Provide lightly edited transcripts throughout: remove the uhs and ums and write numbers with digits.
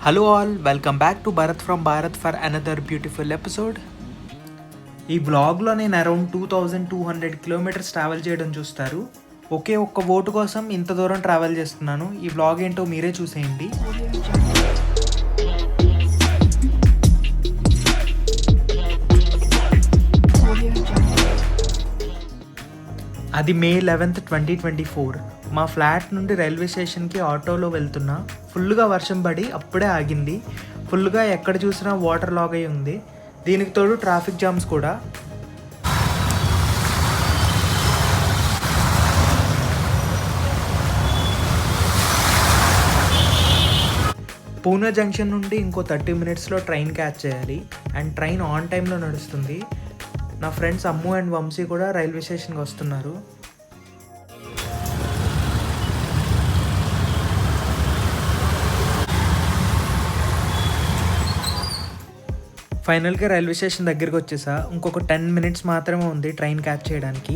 Hello all, welcome back to Bharat from Bharat for another beautiful episode. ఈ వ్లాగ్లో నేను around 2200 kilometres travel చేయడం చూస్తారు. ఒకే ఒక్క ఓటు కోసం ఇంత దూరం ట్రావెల్ చేస్తున్నాను. ఈ వ్లాగ్ ఏంటో మీరే చూసేయండి. అది మే 11th, 2024. మా ఫ్లాట్ నుండి రైల్వే స్టేషన్కి ఆటోలో వెళ్తున్నా. ఫుల్గా వర్షం పడి అప్పుడే ఆగింది. ఫుల్గా ఎక్కడ చూసినా వాటర్ లాగ్ అయి ఉంది. దీనికి తోడు ట్రాఫిక్ జామ్స్ కూడా. పూణే జంక్షన్ నుండి ఇంకో 30 minutesలో ట్రైన్ క్యాచ్ చేయాలి. అండ్ ట్రైన్ ఆన్ టైంలో నడుస్తుంది. నా ఫ్రెండ్స్ అమ్ము అండ్ వంశీ కూడా రైల్వే స్టేషన్కి వస్తున్నారు. ఫైనల్గా రైల్వే స్టేషన్ దగ్గరికి వచ్చేసా. ఇంకొక 10 minutes మాత్రమే ఉంది ట్రైన్ క్యాచ్ చేయడానికి.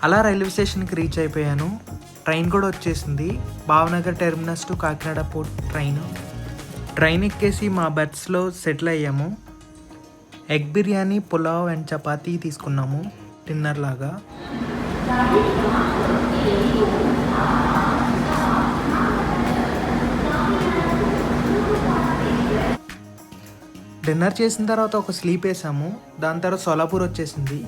అలా రైల్వే స్టేషన్కి రీచ్ అయిపోయాను. ట్రైన్ కూడా వచ్చేసింది. Bhavnagar terminus to Kakinada port train ఎక్కేసి మా బెర్త్స్లో సెటిల్ అయ్యాము. ఎగ్ బిర్యానీ, పులావ్ అండ్ చపాతీ తీసుకున్నాము డిన్నర్ లాగా. డిన్నర్ చేసిన తర్వాత ఒక స్లీప్ వేసాము. దాని తర్వాత సోలాపూర్ వచ్చేసింది.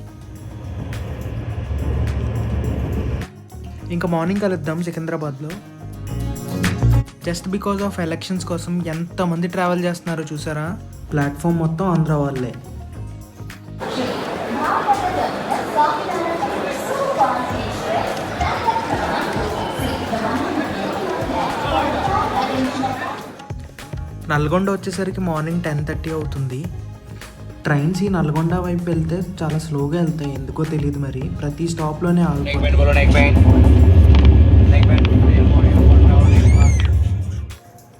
ఇంకా మార్నింగ్ కలుద్దాం సికింద్రాబాద్లో. జస్ట్ బికాజ్ ఆఫ్ ఎలక్షన్స్ కోసం ఎంతమంది ట్రావెల్ చేస్తున్నారో చూసారా. ప్లాట్ఫామ్ మొత్తం ఆంధ్ర వాళ్ళే. నల్గొండ వచ్చేసరికి మార్నింగ్ 10:30 అవుతుంది. ట్రైన్స్ ఈ నల్గొండ వైపు వెళ్తే చాలా స్లోగా వెళ్తాయి, ఎందుకో తెలియదు మరి. ప్రతి స్టాప్లోనే ఆగుతాయి.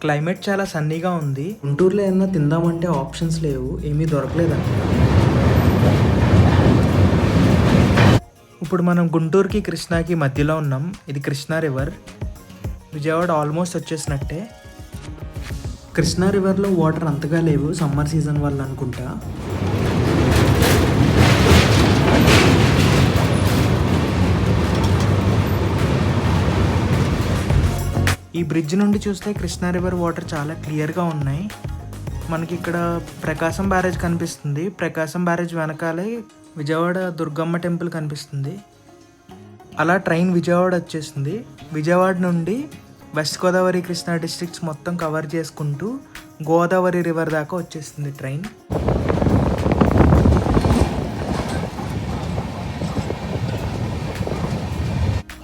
క్లైమేట్ చాలా సన్నీగా ఉంది. గుంటూరులో ఏమన్నా తిందామంటే ఆప్షన్స్ లేవు, ఏమీ దొరకలేదండి. ఇప్పుడు మనం గుంటూరుకి కృష్ణాకి మధ్యలో ఉన్నాం. ఇది కృష్ణా రివర్. విజయవాడ ఆల్మోస్ట్ వచ్చేసినట్టే. కృష్ణా రివర్లో వాటర్ అంతగా లేవు, సమ్మర్ సీజన్ వల్ల అనుకుంటా. ఈ బ్రిడ్జ్ నుండి చూస్తే కృష్ణా రివర్ వాటర్ చాలా క్లియర్గా ఉన్నాయి. మనకి ఇక్కడ ప్రకాశం బ్యారేజ్ కనిపిస్తుంది. ప్రకాశం బ్యారేజ్ వెనకాలే విజయవాడ దుర్గమ్మ టెంపుల్ కనిపిస్తుంది. అలా ట్రైన్ విజయవాడ వచ్చేసింది. విజయవాడ నుండి వెస్ట్ గోదావరి, కృష్ణా డిస్ట్రిక్ట్స్ మొత్తం కవర్ చేసుకుంటూ గోదావరి రివర్ దాకా వచ్చేసింది ట్రైన్.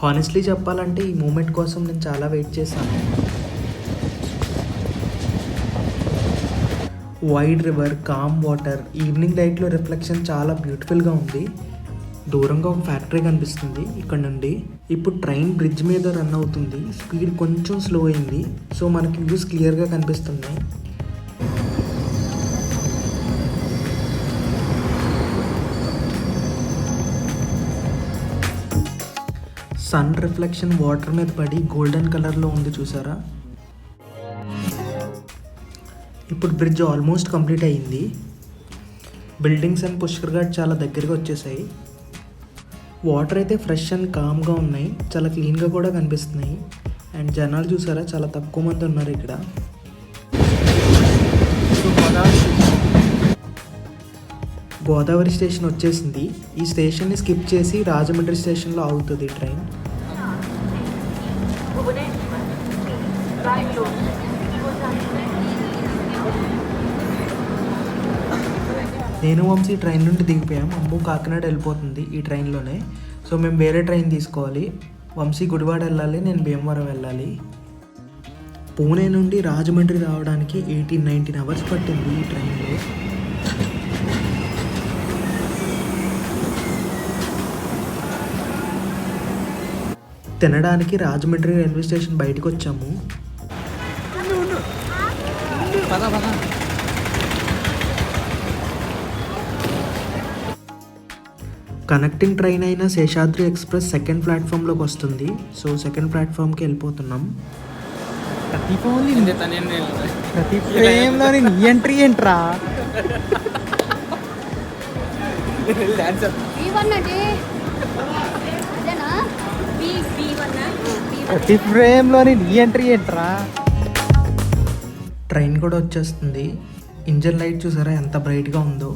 హానెస్ట్లీ చెప్పాలంటే ఈ మూమెంట్ కోసం నేను చాలా వెయిట్ చేశాను. Wide river, calm water, evening లైట్లో రిఫ్లెక్షన్ చాలా బ్యూటిఫుల్గా ఉంది. దూరంగా ఒక ఫ్యాక్టరీ కనిపిస్తుంది ఇక్కడ నుండి. ఇప్పుడు ట్రైన్ బ్రిడ్జ్ మీద రన్ అవుతుంది. స్పీడ్ కొంచెం స్లో అయింది, సో మనకి వ్యూస్ క్లియర్గా కనిపిస్తున్నాయి. సన్ రిఫ్లెక్షన్ వాటర్ మీద పడి గోల్డెన్ కలర్లో ఉంది చూసారా. ఇప్పుడు బ్రిడ్జ్ ఆల్మోస్ట్ కంప్లీట్ అయ్యింది. బిల్డింగ్స్ అండ్ పుష్కర్ ఘాట్ చాలా దగ్గరగా వచ్చేసాయి. వాటర్ అయితే ఫ్రెష్ అండ్ కామ్గా ఉన్నాయి, చాలా క్లీన్గా కూడా కనిపిస్తున్నాయి. అండ్ జనాలు చూసారా, చాలా తక్కువ మంది ఉన్నారు ఇక్కడ. గోదావరి స్టేషన్ వచ్చేసింది. ఈ స్టేషన్ని స్కిప్ చేసి రాజమండ్రి స్టేషన్లో ఆగుతుంది ట్రైన్. నేను వంశీ ట్రైన్ నుండి దిగిపోయాం. అమ్ము కాకినాడ వెళ్ళిపోతుంది ఈ ట్రైన్లోనే. సో మేము వేరే ట్రైన్ తీసుకోవాలి. వంశీ గుడివాడ వెళ్ళాలి, నేను భీమవరం వెళ్ళాలి. పూణే నుండి రాజమండ్రి రావడానికి 18-19 hours పట్టింది ఈ ట్రైన్లో. తినడానికి రాజమండ్రి రైల్వే స్టేషన్ బయటకు వచ్చాము. కనెక్టింగ్ ట్రైన్ అయిన శేషాద్రి ఎక్స్ప్రెస్ సెకండ్ ప్లాట్ఫామ్లోకి వస్తుంది. సో సెకండ్ ప్లాట్ఫామ్కి వెళ్ళిపోతున్నాం. ప్రతి ఫ్రేమ్లో నీ ఎంట్రీ ఏంట్రా? ప్రతి ఫ్రేమ్లో నీ ఎంట్రీ ఏంట్రా? ట్రైన్ కూడా వచ్చేస్తుంది. ఇంజన్ లైట్ చూసారా ఎంత బ్రైట్గా ఉందో.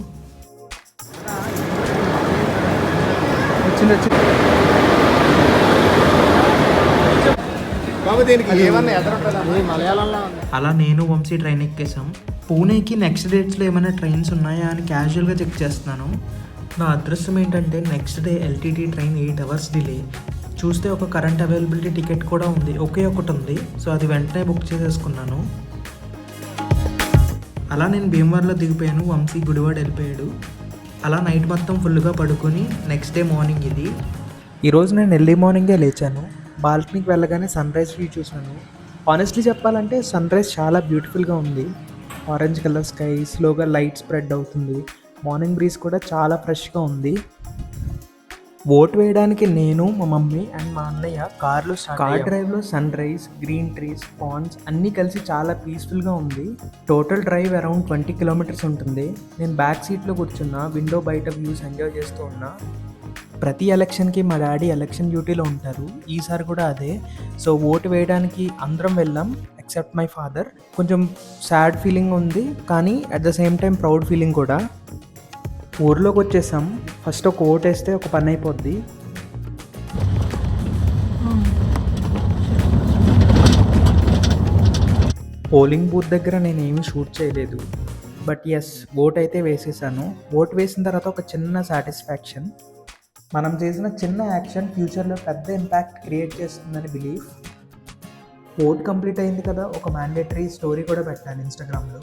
వచ్చింది. అలా నేను వంశీ ట్రైన్ ఎక్కేసాం. పూణేకి నెక్స్ట్ డేట్స్లో ఏమైనా ట్రైన్స్ ఉన్నాయా అని క్యాజువల్గా చెక్ చేస్తున్నాను. నా అదృష్టం ఏంటంటే next day LTT train 8 hours delay. చూస్తే ఒక కరెంట్ అవైలబిలిటీ టికెట్ కూడా ఉంది, ఒకే ఒకటి ఉంది. సో అది వెంటనే బుక్ చేసేసుకున్నాను. అలా నేను భీమవరంలో దిగిపోయాను. వంశీ గుడివాడ వెళ్ళిపోయాడు. అలా నైట్ మొత్తం ఫుల్గా పడుకొని నెక్స్ట్ డే మార్నింగ్ ఇది. ఈరోజు నేను ఎర్లీ మార్నింగే లేచాను. బాల్కనీకి వెళ్ళగానే సన్ రైజ్ వ్యూ చూశాను. ఆనెస్ట్లీ చెప్పాలంటే సన్ రైజ్ చాలా బ్యూటిఫుల్గా ఉంది. ఆరెంజ్ కలర్ స్కై, స్లోగా లైట్ స్ప్రెడ్ అవుతుంది. మార్నింగ్ బ్రీజ్ కూడా చాలా ఫ్రెష్గా ఉంది. ఓట్ వేయడానికి నేను, మా మమ్మీ అండ్ మా అన్నయ్య కార్ డ్రైవ్లో sunrise, green trees, ponds అన్నీ కలిసి చాలా పీస్ఫుల్గా ఉంది. టోటల్ డ్రైవ్ అరౌండ్ 20 కిలోమీటర్స్ ఉంటుంది. నేను బ్యాక్ సీట్లో కూర్చున్నా, విండో బయట వ్యూస్ ఎంజాయ్ చేస్తూ ఉన్నా. ప్రతి ఎలక్షన్కి మా డాడీ ఎలక్షన్ డ్యూటీలో ఉంటారు. ఈసారి కూడా అదే. సో ఓటు వేయడానికి అందరం వెళ్ళాం ఎక్సెప్ట్ మై ఫాదర్. కొంచెం సాడ్ ఫీలింగ్ ఉంది, కానీ at the same time proud feeling కూడా. ఊర్లోకి వచ్చేసాం. ఫస్ట్ ఒక ఓటు వేస్తే ఒక పని అయిపోద్ది. పోలింగ్ బూత్ దగ్గర నేనేమి షూట్ చేయలేదు, బట్ ఎస్ ఓట్ అయితే వేసేసాను. ఓట్ వేసిన తర్వాత ఒక చిన్న సాటిస్ఫాక్షన్. మనం చేసిన చిన్న యాక్షన్ ఫ్యూచర్లో పెద్ద ఇంపాక్ట్ క్రియేట్ చేస్తుందని బిలీఫ్. ఓట్ కంప్లీట్ అయింది కదా, ఒక మ్యాండేటరీ స్టోరీ కూడా పెట్టాను ఇన్స్టాగ్రామ్లో.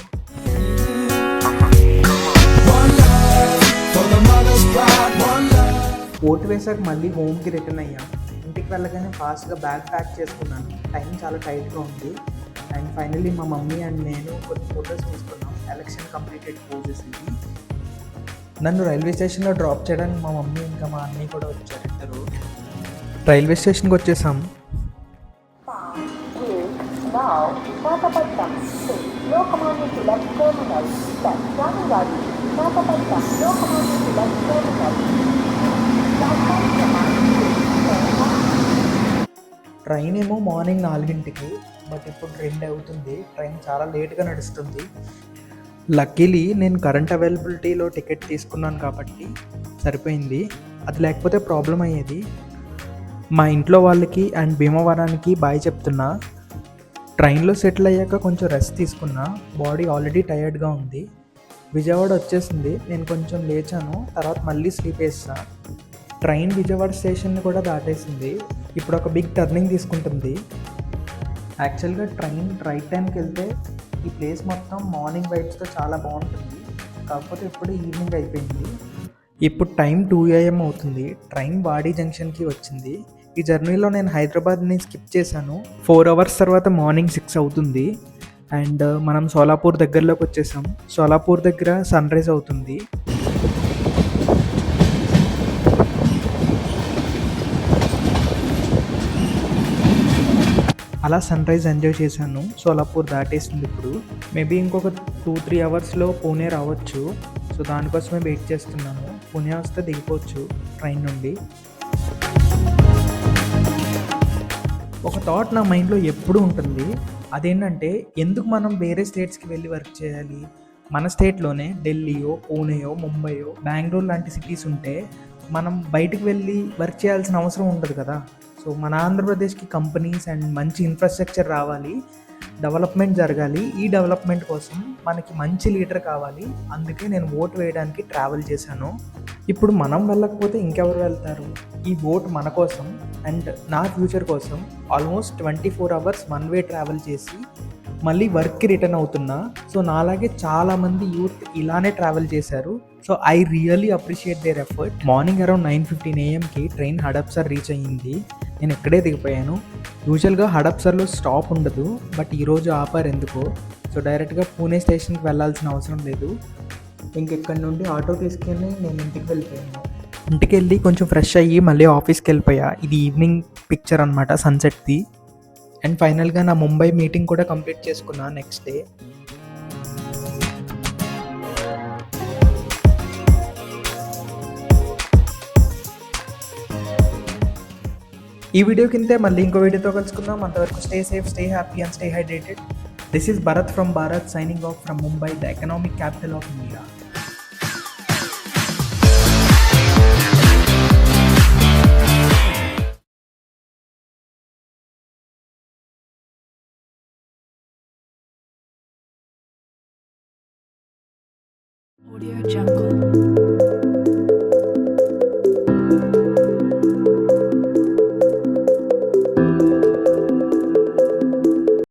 ఓటు వేసాక మళ్ళీ హోమ్కి రిటర్న్ అయ్యాం. ఇంటికి వెళ్ళగానే ఫాస్ట్గా బ్యాగ్ ప్యాక్ చేసుకున్నాను. టైం చాలా టైట్గా ఉంది. అండ్ ఫైనల్లీ మా మమ్మీ అండ్ నేను కొన్ని ఫొటోస్ తీసుకున్నాం. ఎలక్షన్ కంప్లీటెడ్ పోజెస్ ఇవి. నన్ను రైల్వే స్టేషన్లో డ్రాప్ చేయడానికి మా మమ్మీ ఇంకా మా అన్నయ్య కూడా వచ్చారు. ఇద్దరు రైల్వే స్టేషన్కి వచ్చేసాం. ట్రైన్ ఏమో మార్నింగ్ 4కి, బట్ ఇప్పుడు 2 అవుతుంది. ట్రైన్ చాలా లేట్గా నడుస్తుంది. లక్కీలీ నేను కరెంట్ అవైలబిలిటీలో టికెట్ తీసుకున్నాను కాబట్టి సరిపోయింది. అది లేకపోతే ప్రాబ్లం అయ్యేది. మా ఇంట్లో వాళ్ళకి అండ్ భీమవరానికి బాయ్ చెప్తున్నా. ట్రైన్లో సెటిల్ అయ్యాక కొంచెం రెస్ట్ తీసుకున్నా. బాడీ ఆల్రెడీ టయర్డ్గా ఉంది. విజయవాడ వచ్చేసింది. నేను కొంచెం లేచాను, తర్వాత మళ్ళీ స్లీప్ వేసా. ట్రైన్ విజయవాడ స్టేషన్ని కూడా దాటేసింది. ఇప్పుడు ఒక బిగ్ టర్నింగ్ తీసుకుంటుంది. యాక్చువల్గా ట్రైన్ రైట్ టైంకి వెళ్తే ఈ ప్లేస్ మొత్తం మార్నింగ్ వైబ్స్తో చాలా బాగుంటుంది. కాకపోతే ఇప్పుడు ఈవినింగ్ అయిపోయింది. ఇప్పుడు టైం 2 AM అవుతుంది. ట్రైన్ వాడి జంక్షన్కి వచ్చింది. ఈ జర్నీలో నేను హైదరాబాద్ని స్కిప్ చేశాను. 4 అవర్స్ తర్వాత మార్నింగ్ 6 అవుతుంది. అండ్ మనం సోలాపూర్ దగ్గరలోకి వచ్చేసాం. సోలాపూర్ దగ్గర సన్ రైజ్ అవుతుంది. అలా సన్ రైజ్ ఎంజాయ్ చేశాను. సోలాపూర్ దాటేసింది. ఇప్పుడు మేబీ ఇంకొక 2-3 అవర్స్లో పూణే రావచ్చు. సో దానికోసమే వెయిట్ చేస్తున్నాను. పూణే వస్తే దిగిపోవచ్చు ట్రైన్ నుండి. ఒక థాట్ నా మైండ్లో ఎప్పుడూ ఉంటుంది. అదేంటంటే, ఎందుకు మనం వేరే స్టేట్స్కి వెళ్ళి వర్క్ చేయాలి? మన స్టేట్లోనే ఢిల్లీయో, పూణేయో, ముంబైయో, బెంగళూరు లాంటి సిటీస్ ఉంటే మనం బయటికి వెళ్ళి వర్క్ చేయాల్సిన అవసరం ఉండదు కదా. సో మన ఆంధ్రప్రదేశ్కి కంపెనీస్ అండ్ మంచి ఇన్ఫ్రాస్ట్రక్చర్ రావాలి, డెవలప్మెంట్ జరగాలి. ఈ డెవలప్మెంట్ కోసం మనకి మంచి లీడర్ కావాలి. అందుకే నేను ఓటు వేయడానికి ట్రావెల్ చేశాను. ఇప్పుడు మనం వెళ్ళకపోతే ఇంకెవరు వెళ్తారు? ఈ ఓట్ మన కోసం అండ్ నా ఫ్యూచర్ కోసం almost 24 hours one way travel చేసి మళ్ళీ వర్క్కి రిటర్న్ అవుతున్నా. సో నాలాగే చాలామంది యూత్ ఇలానే ట్రావెల్ చేశారు. So I really appreciate there effort. Morning around 9:15 AM train Hadapsar reach అయ్యింది. నేను ఇక్కడే దిగిపోయాను. యూజువల్గా హడప్సర్లో స్టాప్ ఉండదు, బట్ ఈరోజు ఆపారు ఎందుకో. సో డైరెక్ట్గా పూణే స్టేషన్కి వెళ్ళాల్సిన అవసరం లేదు. ఇంకెక్కడి నుండి ఆటో తీసుకెళ్ళి నేను ఇంటికి వెళ్ళిపోయాను. ఇంటికి వెళ్ళి కొంచెం ఫ్రెష్ అయ్యి మళ్ళీ ఆఫీస్కి వెళ్ళిపోయా. ఇది ఈవినింగ్ పిక్చర్ అనమాట సన్సెట్ది. అండ్ ఫైనల్గా నా ముంబై మీటింగ్ కూడా కంప్లీట్ చేసుకున్నా నెక్స్ట్ డే. ఈ వీడియో కింద మళ్ళీ ఇంకో వీడియోతో కలుసుకుందాం. అంతవరకు stay safe, stay happy and stay hydrated. This is Bharat from Bharat signing off from Mumbai, the economic capital of India. Audio Jungle.